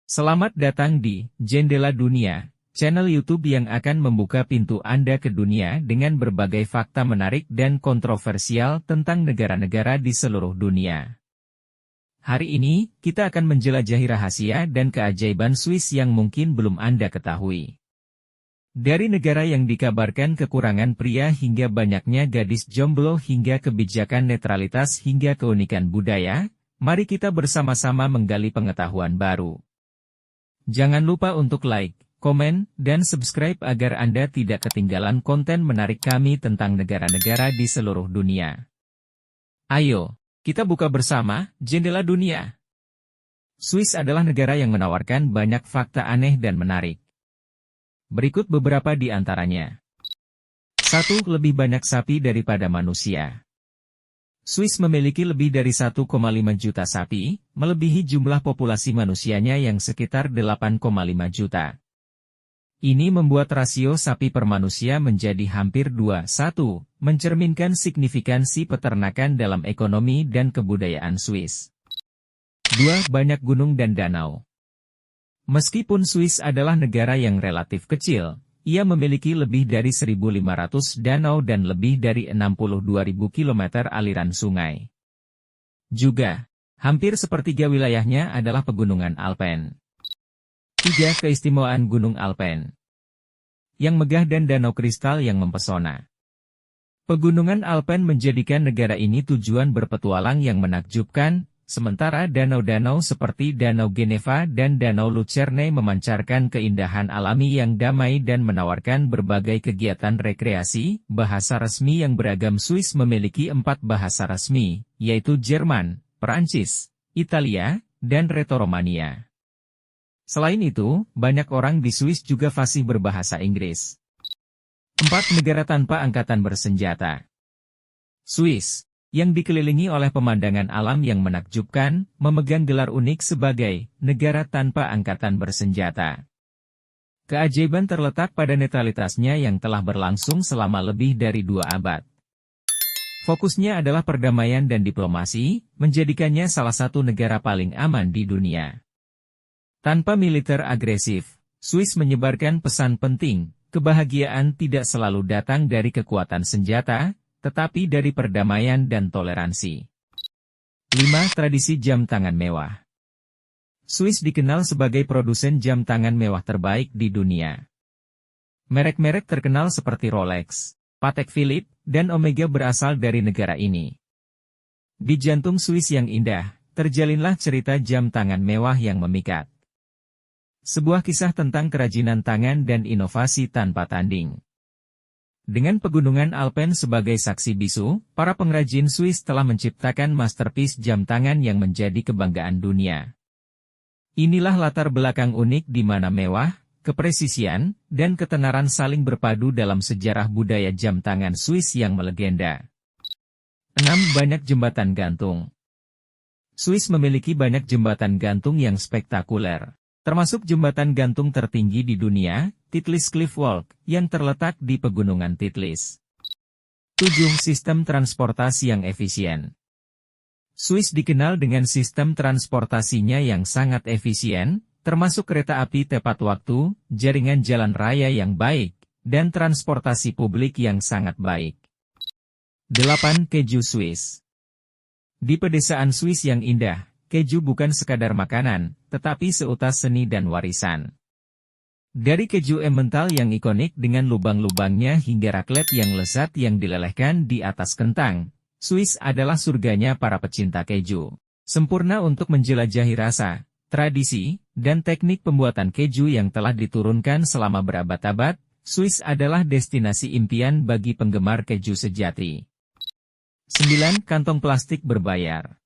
Selamat datang di Jendela Dunia, channel YouTube yang akan membuka pintu Anda ke dunia dengan berbagai fakta menarik dan kontroversial tentang negara-negara di seluruh dunia. Hari ini, kita akan menjelajahi rahasia dan keajaiban Swiss yang mungkin belum Anda ketahui. Dari negara yang dikabarkan kekurangan pria hingga banyaknya gadis jomblo hingga kebijakan netralitas hingga keunikan budaya, mari kita bersama-sama menggali pengetahuan baru. Jangan lupa untuk like, komen, dan subscribe agar Anda tidak ketinggalan konten menarik kami tentang negara-negara di seluruh dunia. Ayo, kita buka bersama Jendela Dunia. Swiss adalah negara yang menawarkan banyak fakta aneh dan menarik. Berikut beberapa di antaranya. 1. Lebih banyak sapi daripada manusia. Swiss memiliki lebih dari 1,5 juta sapi, melebihi jumlah populasi manusianya yang sekitar 8,5 juta. Ini membuat rasio sapi per manusia menjadi hampir 2:1, mencerminkan signifikansi peternakan dalam ekonomi dan kebudayaan Swiss. 2. Banyak gunung dan danau. Meskipun Swiss adalah negara yang relatif kecil, ia memiliki lebih dari 1.500 danau dan lebih dari 62.000 km aliran sungai. Juga, hampir sepertiga wilayahnya adalah pegunungan Alpen. 3. Keistimewaan Gunung Alpen. Yang megah dan danau kristal yang mempesona. Pegunungan Alpen menjadikan negara ini tujuan berpetualang yang menakjubkan, sementara danau-danau seperti Danau Geneva dan Danau Lucerne memancarkan keindahan alami yang damai dan menawarkan berbagai kegiatan rekreasi. Bahasa resmi yang beragam. Swiss memiliki 4 bahasa resmi, yaitu Jerman, Perancis, Italia, dan Reto-Romania. Selain itu, banyak orang di Swiss juga fasih berbahasa Inggris. 4. Negara tanpa angkatan bersenjata. Swiss, yang dikelilingi oleh pemandangan alam yang menakjubkan, memegang gelar unik sebagai negara tanpa angkatan bersenjata. Keajaiban terletak pada netralitasnya yang telah berlangsung selama lebih dari 2 abad. Fokusnya adalah perdamaian dan diplomasi, menjadikannya salah satu negara paling aman di dunia. Tanpa militer agresif, Swiss menyebarkan pesan penting, kebahagiaan tidak selalu datang dari kekuatan senjata, tetapi dari perdamaian dan toleransi. 5. Tradisi jam tangan mewah. Swiss dikenal sebagai produsen jam tangan mewah terbaik di dunia. Merek-merek terkenal seperti Rolex, Patek Philippe, dan Omega berasal dari negara ini. Di jantung Swiss yang indah, terjalinlah cerita jam tangan mewah yang memikat. Sebuah kisah tentang kerajinan tangan dan inovasi tanpa tanding. Dengan pegunungan Alpen sebagai saksi bisu, para pengrajin Swiss telah menciptakan masterpiece jam tangan yang menjadi kebanggaan dunia. Inilah latar belakang unik di mana mewah, kepresisian, dan ketenaran saling berpadu dalam sejarah budaya jam tangan Swiss yang melegenda. 6. Banyak jembatan gantung. Swiss memiliki banyak jembatan gantung yang spektakuler, termasuk jembatan gantung tertinggi di dunia, Titlis Cliff Walk, yang terletak di Pegunungan Titlis. 7. Sistem transportasi yang efisien. Swiss dikenal dengan sistem transportasinya yang sangat efisien, termasuk kereta api tepat waktu, jaringan jalan raya yang baik, dan transportasi publik yang sangat baik. 8. Keju Swiss. Di pedesaan Swiss yang indah, keju bukan sekadar makanan, tetapi seutas seni dan warisan. Dari keju Emmental yang ikonik dengan lubang-lubangnya hingga raclette yang lezat yang dilelehkan di atas kentang, Swiss adalah surganya para pecinta keju. Sempurna untuk menjelajahi rasa, tradisi, dan teknik pembuatan keju yang telah diturunkan selama berabad-abad, Swiss adalah destinasi impian bagi penggemar keju sejati. 9. Kantong plastik berbayar.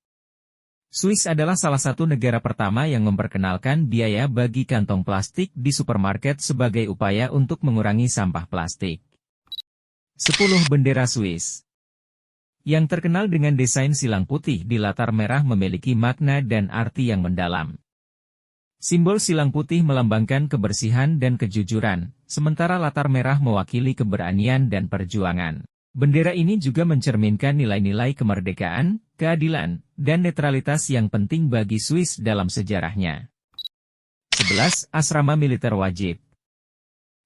Swiss adalah salah satu negara pertama yang memperkenalkan biaya bagi kantong plastik di supermarket sebagai upaya untuk mengurangi sampah plastik. 10. Bendera Swiss. Yang terkenal dengan desain silang putih di latar merah memiliki makna dan arti yang mendalam. Simbol silang putih melambangkan kebersihan dan kejujuran, sementara latar merah mewakili keberanian dan perjuangan. Bendera ini juga mencerminkan nilai-nilai kemerdekaan, keadilan, dan netralitas yang penting bagi Swiss dalam sejarahnya. 12. Asrama militer wajib.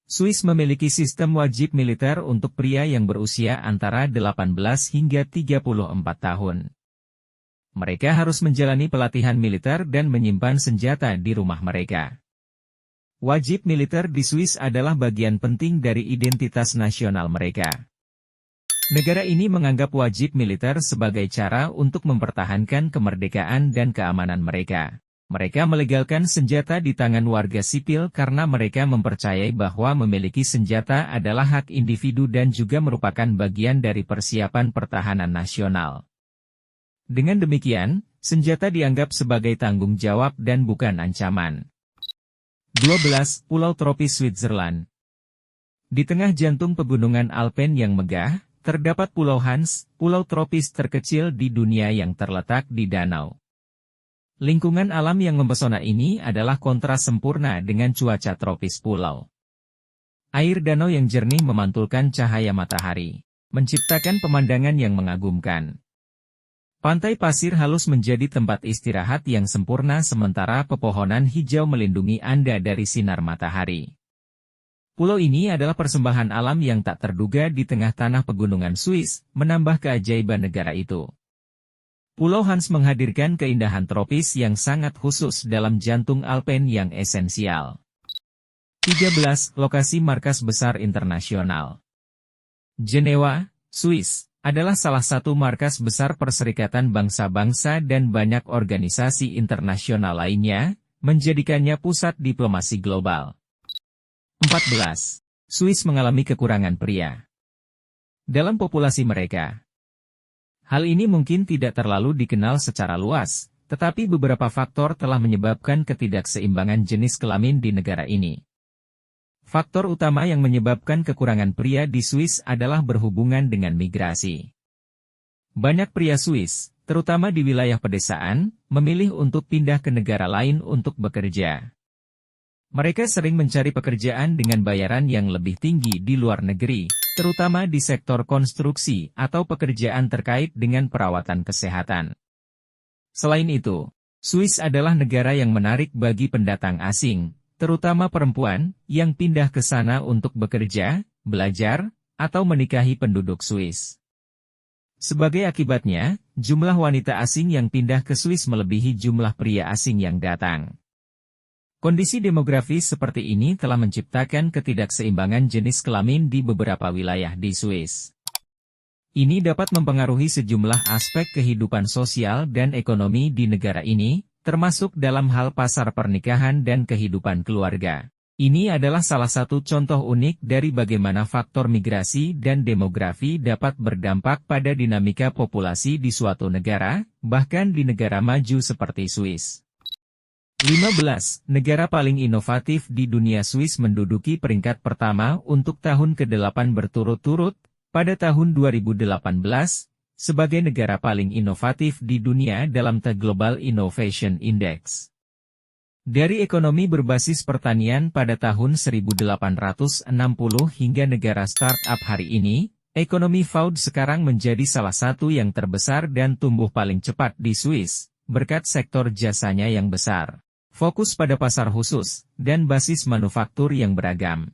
Swiss memiliki sistem wajib militer untuk pria yang berusia antara 18 hingga 34 tahun. Mereka harus menjalani pelatihan militer dan menyimpan senjata di rumah mereka. Wajib militer di Swiss adalah bagian penting dari identitas nasional mereka. Negara ini menganggap wajib militer sebagai cara untuk mempertahankan kemerdekaan dan keamanan mereka. Mereka melegalkan senjata di tangan warga sipil karena mereka mempercayai bahwa memiliki senjata adalah hak individu dan juga merupakan bagian dari persiapan pertahanan nasional. Dengan demikian, senjata dianggap sebagai tanggung jawab dan bukan ancaman. 12. Pulau tropis Switzerland. Di tengah jantung pegunungan Alpen yang megah, terdapat Pulau Hans, pulau tropis terkecil di dunia yang terletak di danau. Lingkungan alam yang mempesona ini adalah kontras sempurna dengan cuaca tropis pulau. Air danau yang jernih memantulkan cahaya matahari, menciptakan pemandangan yang mengagumkan. Pantai pasir halus menjadi tempat istirahat yang sempurna sementara pepohonan hijau melindungi Anda dari sinar matahari. Pulau ini adalah persembahan alam yang tak terduga di tengah tanah pegunungan Swiss, menambah keajaiban negara itu. Pulau Hans menghadirkan keindahan tropis yang sangat khusus dalam jantung Alpen yang esensial. 13. Lokasi markas besar internasional. Jenewa, Swiss, adalah salah satu markas besar Perserikatan Bangsa-Bangsa dan banyak organisasi internasional lainnya, menjadikannya pusat diplomasi global. 14. Swiss mengalami kekurangan pria dalam populasi mereka. Hal ini mungkin tidak terlalu dikenal secara luas, tetapi beberapa faktor telah menyebabkan ketidakseimbangan jenis kelamin di negara ini. Faktor utama yang menyebabkan kekurangan pria di Swiss adalah berhubungan dengan migrasi. Banyak pria Swiss, terutama di wilayah pedesaan, memilih untuk pindah ke negara lain untuk bekerja. Mereka sering mencari pekerjaan dengan bayaran yang lebih tinggi di luar negeri, terutama di sektor konstruksi atau pekerjaan terkait dengan perawatan kesehatan. Selain itu, Swiss adalah negara yang menarik bagi pendatang asing, terutama perempuan, yang pindah ke sana untuk bekerja, belajar, atau menikahi penduduk Swiss. Sebagai akibatnya, jumlah wanita asing yang pindah ke Swiss melebihi jumlah pria asing yang datang. Kondisi demografis seperti ini telah menciptakan ketidakseimbangan jenis kelamin di beberapa wilayah di Swiss. Ini dapat mempengaruhi sejumlah aspek kehidupan sosial dan ekonomi di negara ini, termasuk dalam hal pasar pernikahan dan kehidupan keluarga. Ini adalah salah satu contoh unik dari bagaimana faktor migrasi dan demografi dapat berdampak pada dinamika populasi di suatu negara, bahkan di negara maju seperti Swiss. 15. Negara paling inovatif di dunia. Swiss menduduki peringkat pertama untuk tahun ke-8 berturut-turut, pada tahun 2018, sebagai negara paling inovatif di dunia dalam The Global Innovation Index. Dari ekonomi berbasis pertanian pada tahun 1860 hingga negara startup hari ini, ekonomi food sekarang menjadi salah satu yang terbesar dan tumbuh paling cepat di Swiss, berkat sektor jasanya yang besar, fokus pada pasar khusus, dan basis manufaktur yang beragam.